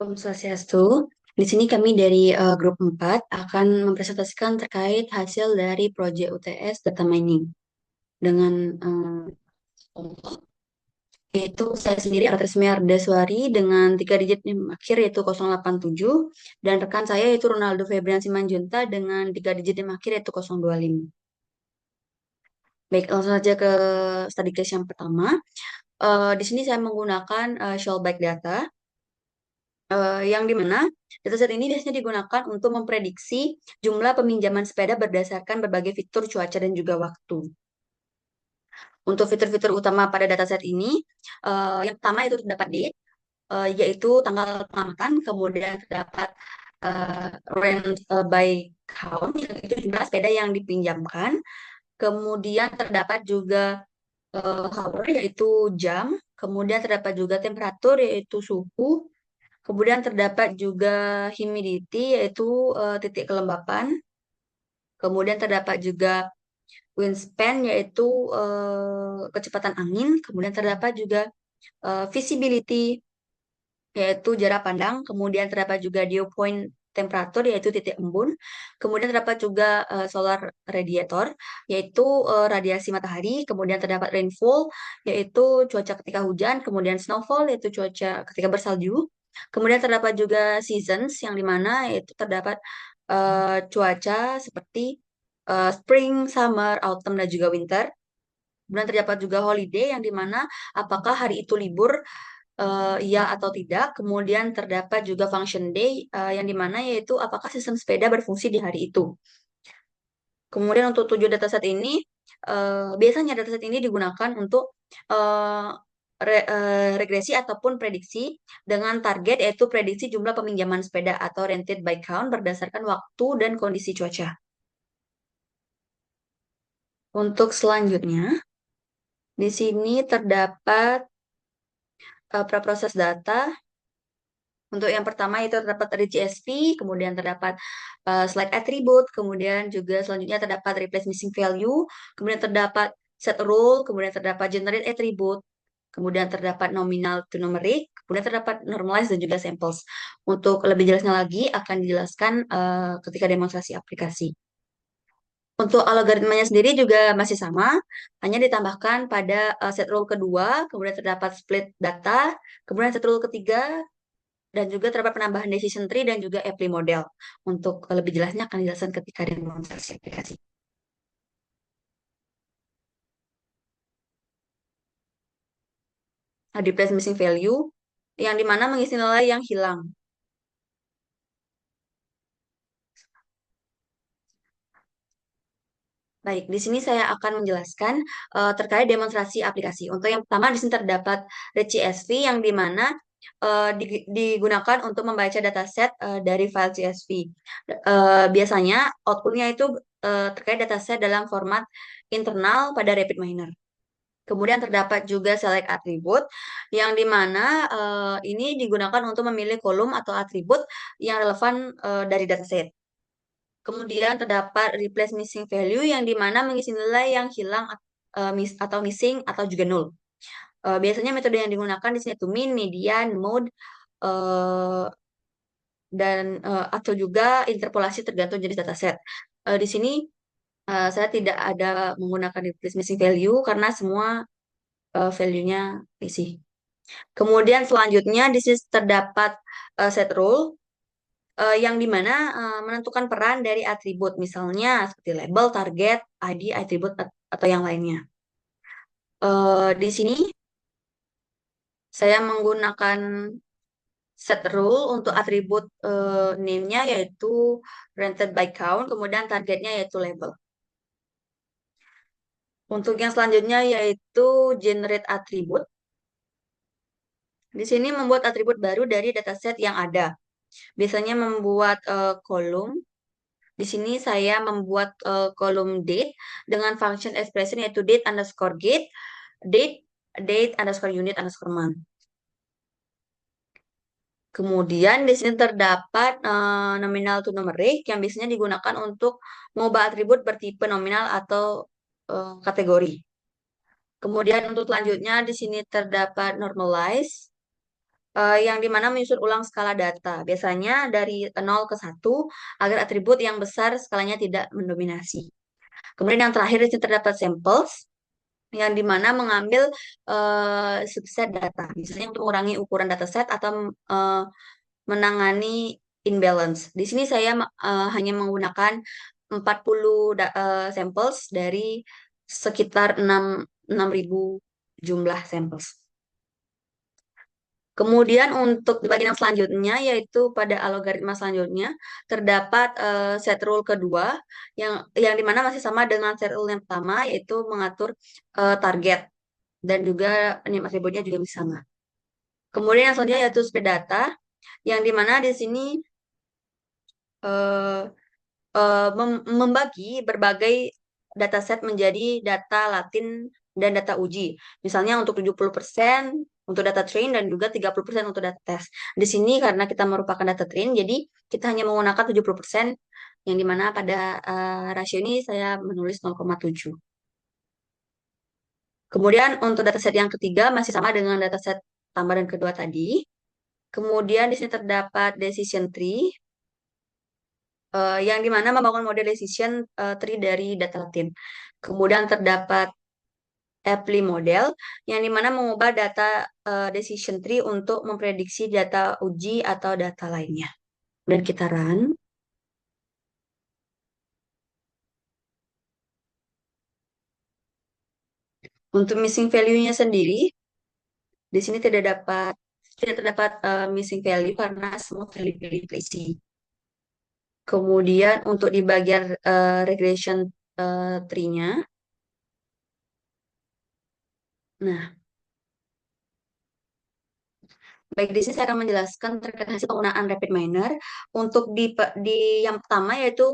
Om Swastiastu. Di sini kami dari grup 4 akan mempresentasikan terkait hasil dari proyek UTS data mining dengan yaitu saya sendiri Artesmi Ardaswari dengan 3 digit NIM akhir yaitu 087 dan rekan saya yaitu Ronaldo Febrian Simanjunta dengan 3 digit NIM akhir yaitu 025. Baik, langsung saja ke study case yang pertama. Di sini saya menggunakan Shellback data yang dimana dataset ini biasanya digunakan untuk memprediksi jumlah peminjaman sepeda berdasarkan berbagai fitur cuaca dan juga waktu. Untuk fitur-fitur utama pada dataset ini, yang pertama itu terdapat date, yaitu tanggal pengamatan, kemudian terdapat rent by count, itu jumlah sepeda yang dipinjamkan, kemudian terdapat juga hour, yaitu jam, kemudian terdapat juga temperatur, yaitu suhu, kemudian terdapat juga humidity, yaitu titik kelembapan. Kemudian terdapat juga wingspan, yaitu kecepatan angin. Kemudian terdapat juga visibility, yaitu jarak pandang. Kemudian terdapat juga dew point temperatur, yaitu titik embun. Kemudian terdapat juga solar radiator, yaitu radiasi matahari. Kemudian terdapat rainfall, yaitu cuaca ketika hujan. Kemudian snowfall, yaitu cuaca ketika bersalju. Kemudian terdapat juga seasons, yang dimana yaitu terdapat cuaca seperti spring, summer, autumn, dan juga winter. Kemudian terdapat juga holiday, yang dimana apakah hari itu libur, ya atau tidak. Kemudian terdapat juga function day, yang dimana yaitu apakah sistem sepeda berfungsi di hari itu. Kemudian untuk 7 dataset ini, biasanya dataset ini digunakan untuk eh, regresi ataupun prediksi dengan target yaitu prediksi jumlah peminjaman sepeda atau rented by count berdasarkan waktu dan kondisi cuaca. Untuk selanjutnya, di sini terdapat preproses data. Untuk yang pertama itu terdapat dari CSV, kemudian terdapat slide attribute, kemudian juga selanjutnya terdapat replace missing value, kemudian terdapat set rule, kemudian terdapat generate attribute, kemudian terdapat nominal to numeric, kemudian terdapat normalize dan juga samples. Untuk lebih jelasnya lagi akan dijelaskan ketika demonstrasi aplikasi. Untuk algoritmanya sendiri juga masih sama, hanya ditambahkan pada set rule kedua, kemudian terdapat split data, kemudian set rule ketiga, dan juga terdapat penambahan decision tree dan juga apply model. Untuk lebih jelasnya akan dijelaskan ketika demonstrasi aplikasi. Nah, di place missing value, yang dimana mengisi nilai yang hilang. Baik, di sini saya akan menjelaskan terkait demonstrasi aplikasi. Untuk yang pertama, di sini terdapat CSV yang dimana digunakan untuk membaca dataset dari file CSV. Biasanya outputnya itu terkait dataset dalam format internal pada RapidMiner. Kemudian terdapat juga select attribute yang dimana ini digunakan untuk memilih kolom atau atribut yang relevan dari dataset. Kemudian terdapat replace missing value yang dimana mengisi nilai yang hilang atau missing atau juga null. Biasanya metode yang digunakan di sini itu min, median, mode, eh, dan atau juga interpolasi tergantung jenis dataset. Di sini saya tidak ada menggunakan replace missing value karena semua value-nya isi. Kemudian selanjutnya di sini terdapat set rule yang dimana menentukan peran dari atribut, misalnya seperti label, target, ID, atribut atau yang lainnya. Di sini saya menggunakan set rule untuk atribut name-nya yaitu rented by count, kemudian targetnya yaitu label. Untuk yang selanjutnya yaitu generate attribute. Di sini membuat atribut baru dari dataset yang ada. Biasanya membuat kolom. Di sini saya membuat kolom date dengan function expression yaitu date underscore get, date, date underscore unit underscore month. Kemudian di sini terdapat nominal to numeric yang biasanya digunakan untuk mengubah atribut bertipe nominal atau kategori. Kemudian untuk selanjutnya di sini terdapat normalize yang dimana menyusun ulang skala data. Biasanya dari 0 ke 1 agar atribut yang besar skalanya tidak mendominasi. Kemudian yang terakhir di sini terdapat samples yang dimana mengambil subset data, misalnya untuk mengurangi ukuran dataset atau eh, menangani imbalance. Di sini saya hanya menggunakan 40 samples dari sekitar 6.000 jumlah samples. Kemudian untuk di bagian yang selanjutnya, yaitu pada algoritma selanjutnya, terdapat set rule kedua, yang dimana masih sama dengan set rule yang pertama, yaitu mengatur target, dan juga name atributnya juga bisa sama. Kemudian yang selanjutnya yaitu spread data, yang dimana di sini eh, membagi berbagai dataset menjadi data latin dan data uji. Misalnya untuk 70% untuk data train dan juga 30% untuk data test. Di sini karena kita merupakan data train, jadi kita hanya menggunakan 70%, yang dimana pada rasio ini saya menulis 0,7. Kemudian untuk dataset yang ketiga masih sama dengan dataset pertama dan kedua tadi. Kemudian di sini terdapat decision tree, yang dimana membangun model decision tree dari data latin. Kemudian terdapat apply model, yang dimana mengubah data decision tree untuk memprediksi data uji atau data lainnya. Dan kita run. Untuk missing value-nya sendiri, di sini tidak terdapat missing value karena semua value terisi. Kemudian untuk di bagian regression tree-nya, nah, baik, di sini saya akan menjelaskan terkait hasil penggunaan rapid miner. Untuk di yang pertama yaitu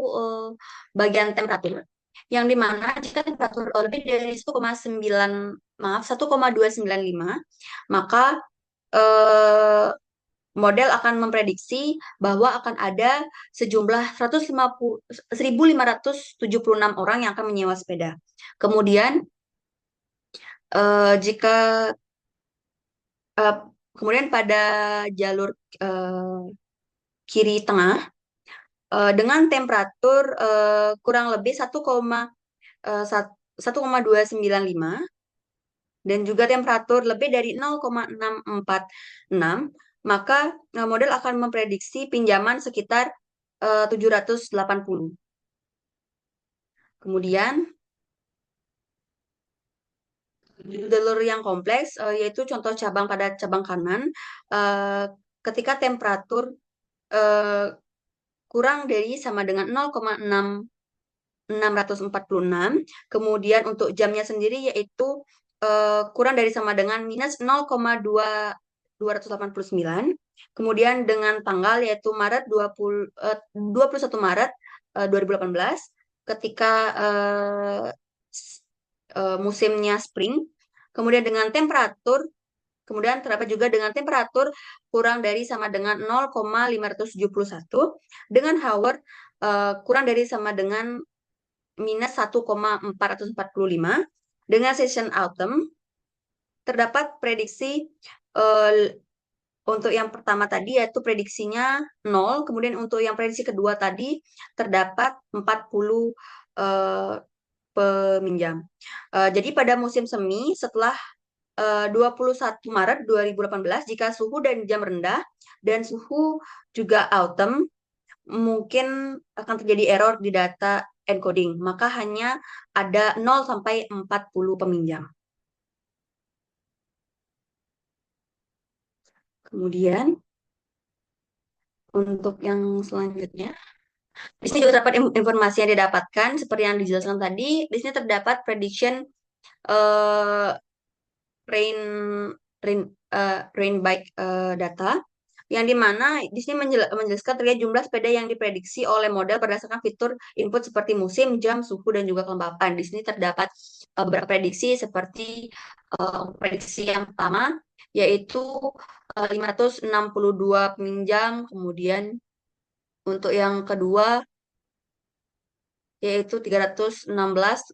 bagian temperatur. Yang dimana jika temperatur lebih dari 1,9, maaf, 1,295, maka eh, model akan memprediksi bahwa akan ada sejumlah 1.576 orang yang akan menyewa sepeda. Kemudian jika eh, kemudian pada jalur eh, kiri tengah, dengan temperatur kurang lebih 1,295 dan juga temperatur lebih dari 0,646, maka model akan memprediksi pinjaman sekitar 780. Kemudian jalur yang kompleks, yaitu contoh cabang pada cabang kanan, eh, ketika temperatur eh, kurang dari sama dengan 0,646. Kemudian untuk jamnya sendiri yaitu kurang dari sama dengan minus 0,289. Kemudian dengan tanggal yaitu Maret 21 Maret 2018, ketika musimnya spring. Kemudian dengan temperatur, kemudian terdapat juga dengan temperatur kurang dari sama dengan 0,571, dengan hour kurang dari sama dengan minus 1,445. Dengan session autumn, terdapat prediksi untuk yang pertama tadi yaitu prediksinya 0, kemudian untuk yang prediksi kedua tadi terdapat 40 peminjam. Jadi pada musim semi setelah 21 Maret 2018, jika suhu dan jam rendah dan suhu juga autumn, mungkin akan terjadi error di data encoding, maka hanya ada 0 sampai 40 peminjam. Kemudian untuk yang selanjutnya, di sini juga terdapat informasi yang didapatkan seperti yang dijelaskan tadi. Di sini terdapat prediction eh, rain rain rain bike data, yang dimana di sini menjelaskan terkait jumlah sepeda yang diprediksi oleh model berdasarkan fitur input seperti musim, jam, suhu, dan juga kelembapan. Di sini terdapat beberapa prediksi seperti prediksi yang pertama yaitu 562 peminjam, kemudian untuk yang kedua yaitu 316,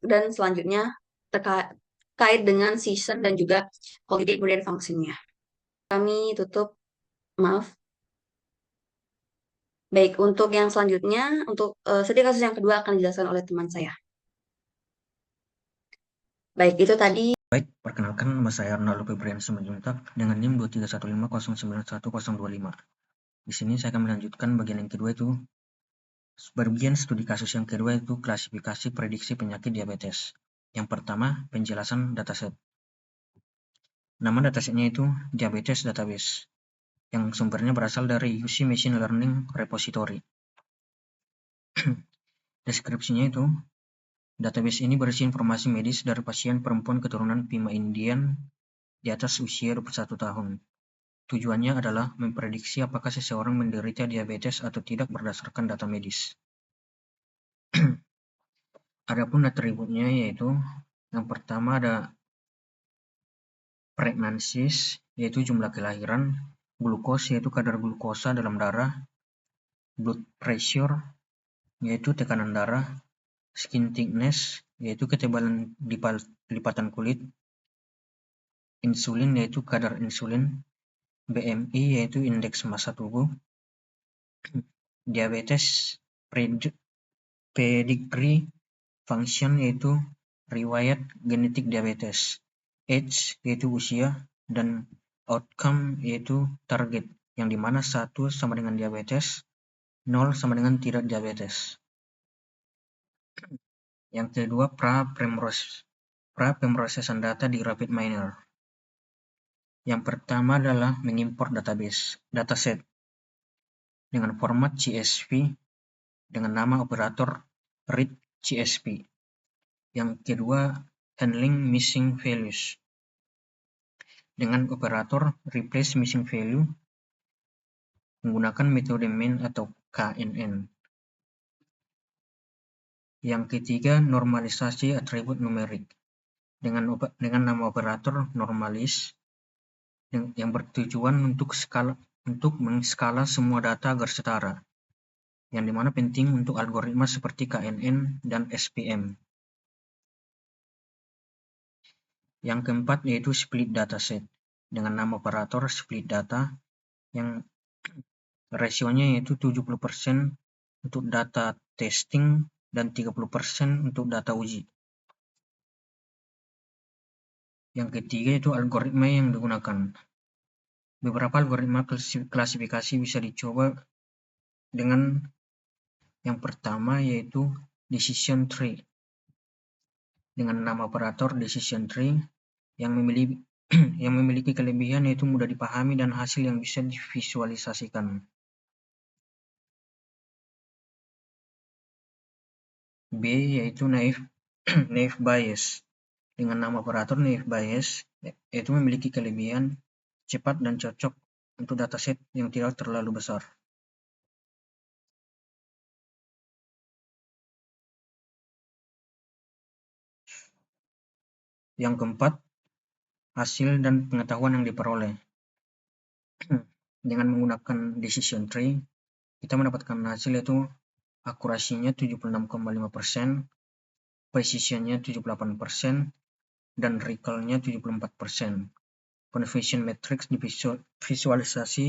dan selanjutnya terkait dengan season dan juga holiday kemudian fungsinya. Kami tutup. Maaf. Baik, untuk yang selanjutnya, untuk studi kasus yang kedua akan dijelaskan oleh teman saya. Baik, itu tadi. Baik, perkenalkan nama saya Ronaldo Febrian Simanjuntak dengan NIM 23150919025. Di sini saya akan melanjutkan bagian yang kedua itu bagian studi kasus yang kedua itu klasifikasi prediksi penyakit diabetes. Yang pertama, penjelasan dataset. Nama datasetnya itu Diabetes Database, yang sumbernya berasal dari UC Machine Learning Repository. Deskripsinya itu, database ini berisi informasi medis dari pasien perempuan keturunan Pima Indian di atas usia 21 tahun. Tujuannya adalah memprediksi apakah seseorang menderita diabetes atau tidak berdasarkan data medis. Adapun atributnya yaitu yang pertama ada pregnancies, yaitu jumlah kelahiran, glukos yaitu kadar glukosa dalam darah, blood pressure yaitu tekanan darah, skin thickness yaitu ketebalan lipatan kulit, insulin yaitu kadar insulin, BMI yaitu indeks massa tubuh, diabetes pedigree function yaitu riwayat genetik diabetes, age yaitu usia, dan outcome yaitu target, yang dimana 1 sama dengan diabetes, 0 sama dengan tidak diabetes. Yang kedua, pra-pemrosesan data di Rapid Miner. Yang pertama adalah mengimport dataset dengan format CSV dengan nama operator read CSV. Yang kedua, handling missing values dengan operator replace missing value menggunakan metode main atau KNN. Yang ketiga, normalisasi atribut numerik dengan nama operator normalis yang bertujuan untuk menskala semua data agar setara, yang dimana penting untuk algoritma seperti KNN dan SPM. Yang keempat yaitu split dataset dengan nama operator split data yang rasionya yaitu 70% untuk data testing dan 30% untuk data uji. Yang ketiga itu algoritma yang digunakan. Beberapa algoritma klasifikasi bisa dicoba dengan yang pertama yaitu decision tree dengan nama operator decision tree yang memiliki kelebihan yaitu mudah dipahami dan hasil yang bisa divisualisasikan. B yaitu naive Bayes dengan nama operator naive Bayes yaitu memiliki kelebihan cepat dan cocok untuk dataset yang tidak terlalu besar. Yang keempat, hasil dan pengetahuan yang diperoleh. Dengan menggunakan decision tree, kita mendapatkan hasil yaitu akurasinya 76,5%, precisionnya 78%, dan recall-nya 74%. Conversion matrix divisualisasi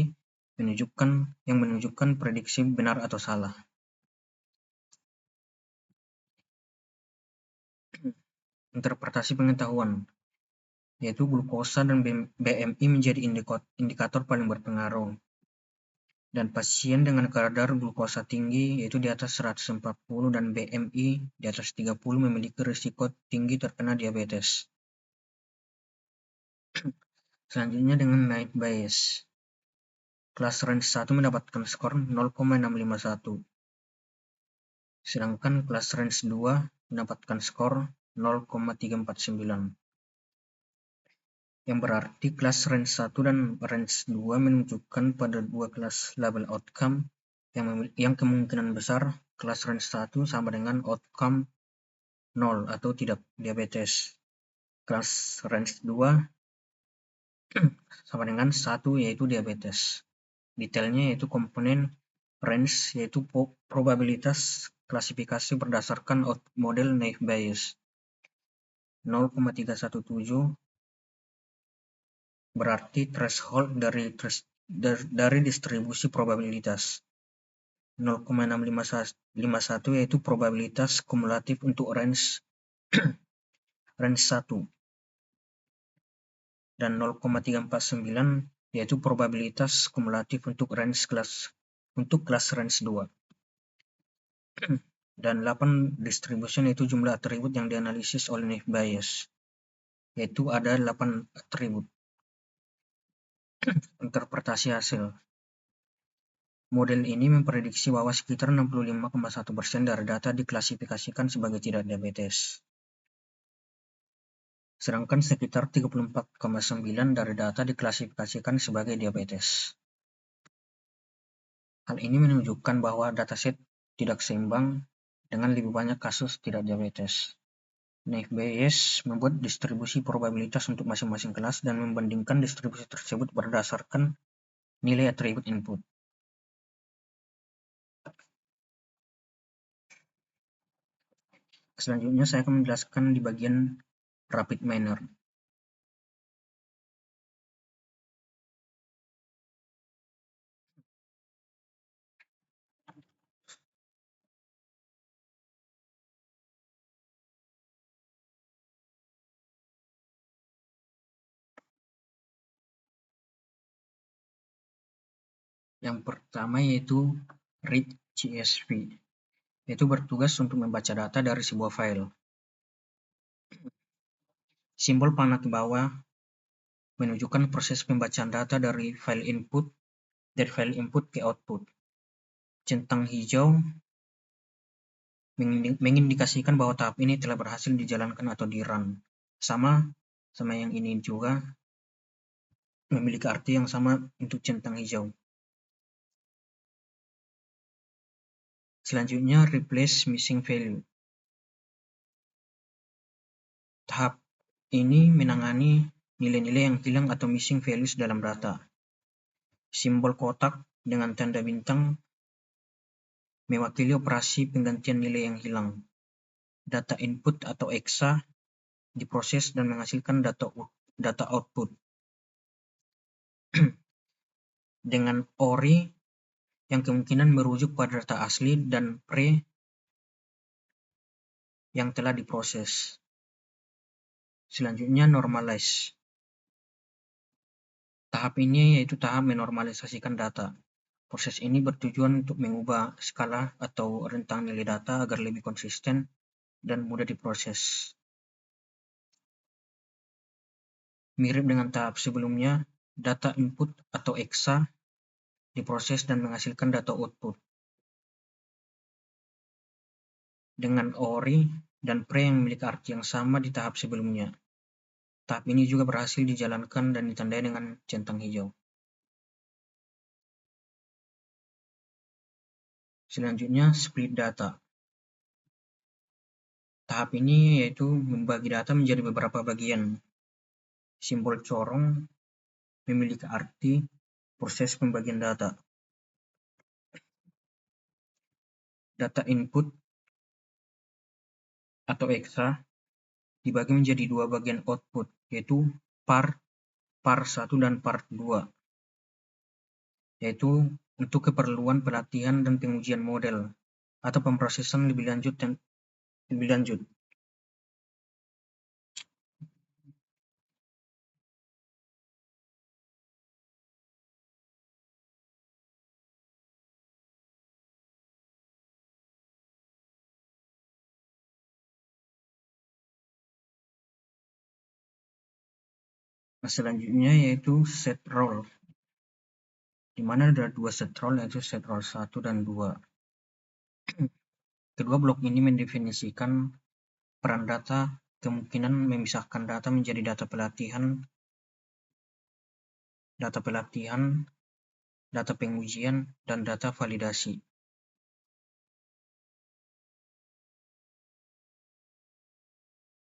yang menunjukkan prediksi benar atau salah. Interpretasi pengetahuan, yaitu glukosa dan BMI menjadi indikator paling berpengaruh. Dan pasien dengan kadar glukosa tinggi yaitu di atas 140 dan BMI di atas 30 memiliki risiko tinggi terkena diabetes. Selanjutnya dengan naive Bayes. Kelas range 1 mendapatkan skor 0,651. Sedangkan kelas range 2 mendapatkan skor 0,349. Yang berarti kelas range 1 dan range 2 menunjukkan pada dua kelas label outcome yang kemungkinan besar kelas range 1 sama dengan outcome 0 atau tidak diabetes. Kelas range 2 sama dengan 1 yaitu diabetes. Detailnya yaitu komponen range yaitu probabilitas klasifikasi berdasarkan model naive Bayes 0,317 berarti threshold dari dari distribusi probabilitas. 0,651 yaitu probabilitas kumulatif untuk range 1 dan 0,349 yaitu probabilitas kumulatif untuk kelas range 2. Dan 8 distribution yaitu jumlah atribut yang dianalisis oleh Naive Bayes, yaitu ada 8 atribut. Interpretasi hasil. Model ini memprediksi bahwa sekitar 65,1% dari data diklasifikasikan sebagai tidak diabetes. Sedangkan sekitar 34,9% dari data diklasifikasikan sebagai diabetes. Hal ini menunjukkan bahwa dataset tidak seimbang dengan lebih banyak kasus tidak diabetes. Naive Bayes membuat distribusi probabilitas untuk masing-masing kelas dan membandingkan distribusi tersebut berdasarkan nilai atribut input. Selanjutnya saya akan menjelaskan di bagian rapid manner. Yang pertama yaitu read CSV, yaitu bertugas untuk membaca data dari sebuah file. Simbol panah ke bawah menunjukkan proses pembacaan data dari file input ke output. Centang hijau mengindikasikan bahwa tahap ini telah berhasil dijalankan atau di-run. Sama yang ini juga memiliki arti yang sama untuk centang hijau. Selanjutnya, replace missing value. Tahap ini menangani nilai-nilai yang hilang atau missing values dalam data. Simbol kotak dengan tanda bintang mewakili operasi penggantian nilai yang hilang. Data input atau EXA diproses dan menghasilkan data output. Dengan ORI yang kemungkinan merujuk pada data asli dan pre yang telah diproses. Selanjutnya, normalize. Tahap ini yaitu tahap menormalisasikan data. Proses ini bertujuan untuk mengubah skala atau rentang nilai data agar lebih konsisten dan mudah diproses. Mirip dengan tahap sebelumnya, data input atau EXA diproses dan menghasilkan data output. Dengan ORI dan PRE yang memiliki arti yang sama di tahap sebelumnya. Tahap ini juga berhasil dijalankan dan ditandai dengan centang hijau. Selanjutnya, split data. Tahap ini yaitu membagi data menjadi beberapa bagian. Simbol corong memiliki arti proses pembagian data. Data input atau EXA dibagi menjadi dua bagian output, yaitu par 1 dan par 2, yaitu untuk keperluan pelatihan dan pengujian model atau pemrosesan lebih lanjut. Selanjutnya yaitu set role, di mana ada dua set role yaitu set role 1 dan 2. Kedua blok ini mendefinisikan peran data, kemungkinan memisahkan data menjadi data pelatihan, data pengujian, dan data validasi.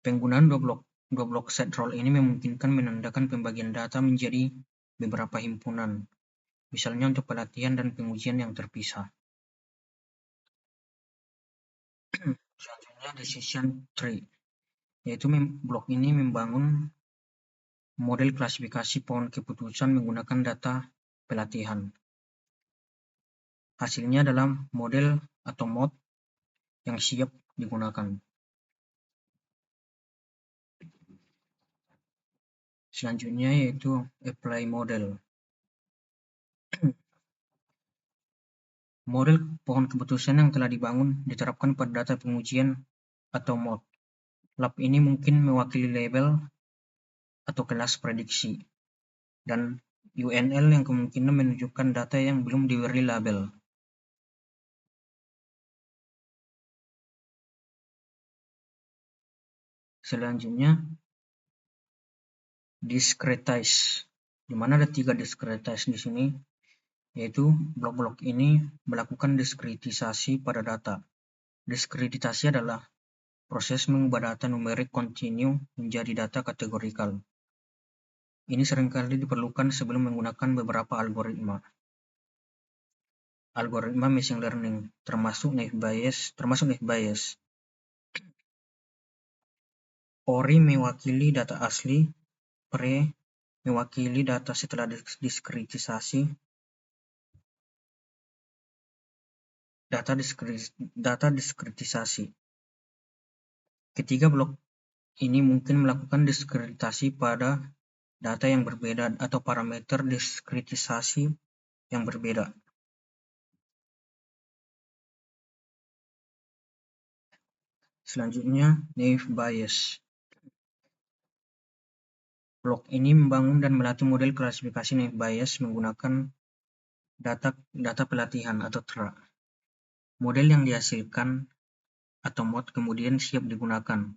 Penggunaan dua blok set role ini memungkinkan menandakan pembagian data menjadi beberapa himpunan, misalnya untuk pelatihan dan pengujian yang terpisah. Selanjutnya, decision tree, yaitu blok ini membangun model klasifikasi pohon keputusan menggunakan data pelatihan. Hasilnya adalah model atau mode yang siap digunakan. Selanjutnya yaitu apply model. Model pohon keputusan yang telah dibangun diterapkan pada data pengujian atau mode. Lab ini mungkin mewakili label atau kelas prediksi, dan UNL yang kemungkinan menunjukkan data yang belum diberi label. Selanjutnya, discretize, di mana ada 3 discretize di sini, yaitu blok-blok ini melakukan diskretisasi pada data. Diskretisasi adalah proses mengubah data numerik kontinu menjadi data kategorikal. Ini seringkali diperlukan sebelum menggunakan beberapa algoritma. Algoritma machine learning, termasuk naive Bayes. ORI mewakili data asli, PRE mewakili data setelah diskretisasi, data diskretisasi. Ketiga blok ini mungkin melakukan diskretasi pada data yang berbeda atau parameter diskretisasi yang berbeda. Selanjutnya, naive Bayes. Blok ini membangun dan melatih model klasifikasi naive Bayes menggunakan data pelatihan atau TRA. Model yang dihasilkan atau mode kemudian siap digunakan.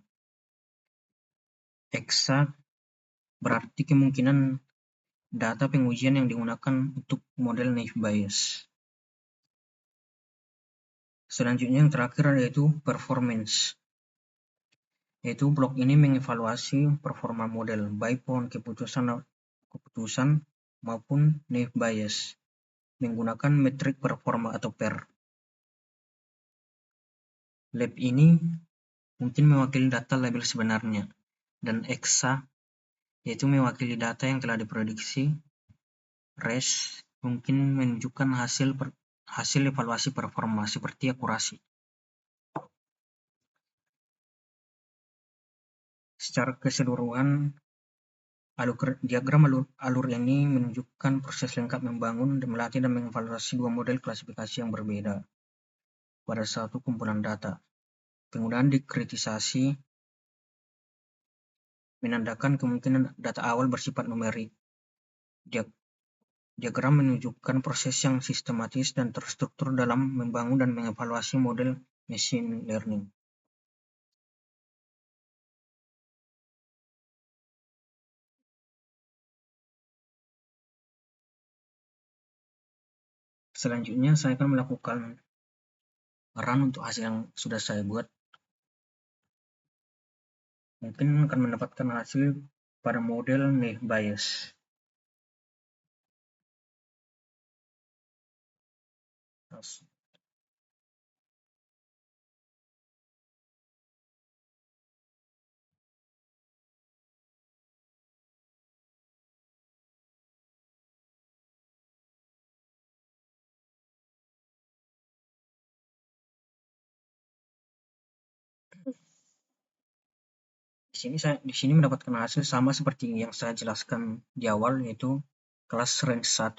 EXA berarti kemungkinan data pengujian yang digunakan untuk model naive Bayes. Selanjutnya yang terakhir yaitu performance. Yaitu blok ini mengevaluasi performa model, baik pohon keputusan maupun naive Bayes, menggunakan metrik performa atau PER. Lab ini mungkin mewakili data label sebenarnya, dan EXA yaitu mewakili data yang telah diprediksi. RES mungkin menunjukkan hasil evaluasi performa seperti akurasi. Secara keseluruhan, diagram alur ini menunjukkan proses lengkap membangun, melatih, dan mengevaluasi 2 model klasifikasi yang berbeda pada satu kumpulan data. Penggunaan diskretisasi menandakan kemungkinan data awal bersifat numerik. Diagram menunjukkan proses yang sistematis dan terstruktur dalam membangun dan mengevaluasi model machine learning. Selanjutnya saya akan melakukan run untuk hasil yang sudah saya buat. Mungkin akan mendapatkan hasil pada model naive Bayes. Di sini mendapatkan hasil sama seperti yang saya jelaskan di awal, yaitu kelas range 1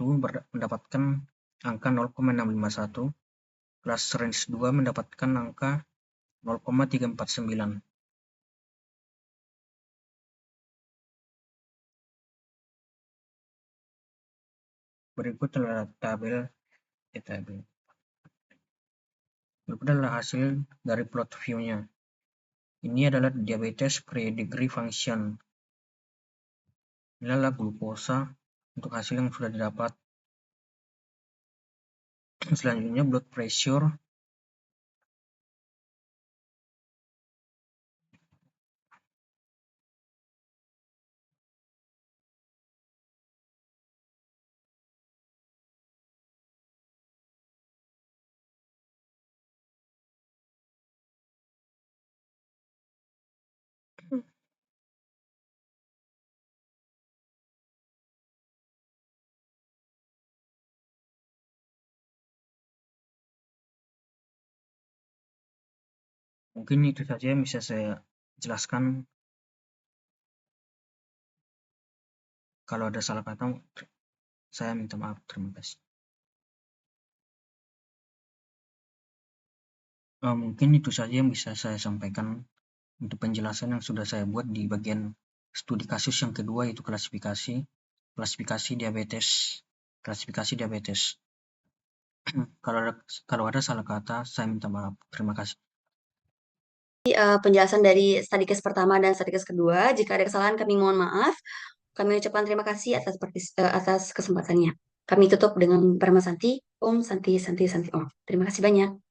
mendapatkan angka 0,651, kelas range 2 mendapatkan angka 0,349. Berikut adalah Berikut adalah hasil dari plot view-nya. Ini adalah diabetes pre-degree function. Ini adalah glukosa untuk hasil yang sudah didapat. Selanjutnya blood pressure. Mungkin itu saja yang bisa saya jelaskan. Kalau ada salah kata, saya minta maaf. Terima kasih. Mungkin itu saja yang bisa saya sampaikan untuk penjelasan yang sudah saya buat di bagian studi kasus yang kedua, yaitu klasifikasi diabetes. Klasifikasi diabetes. Kalau ada salah kata, saya minta maaf. Terima kasih. Penjelasan dari studi case pertama dan studi case kedua. Jika ada kesalahan, kami mohon maaf. Kami ucapkan terima kasih atas kesempatannya. Kami tutup dengan Parma Santi, Om Santi Santi Santi Om. Terima kasih banyak.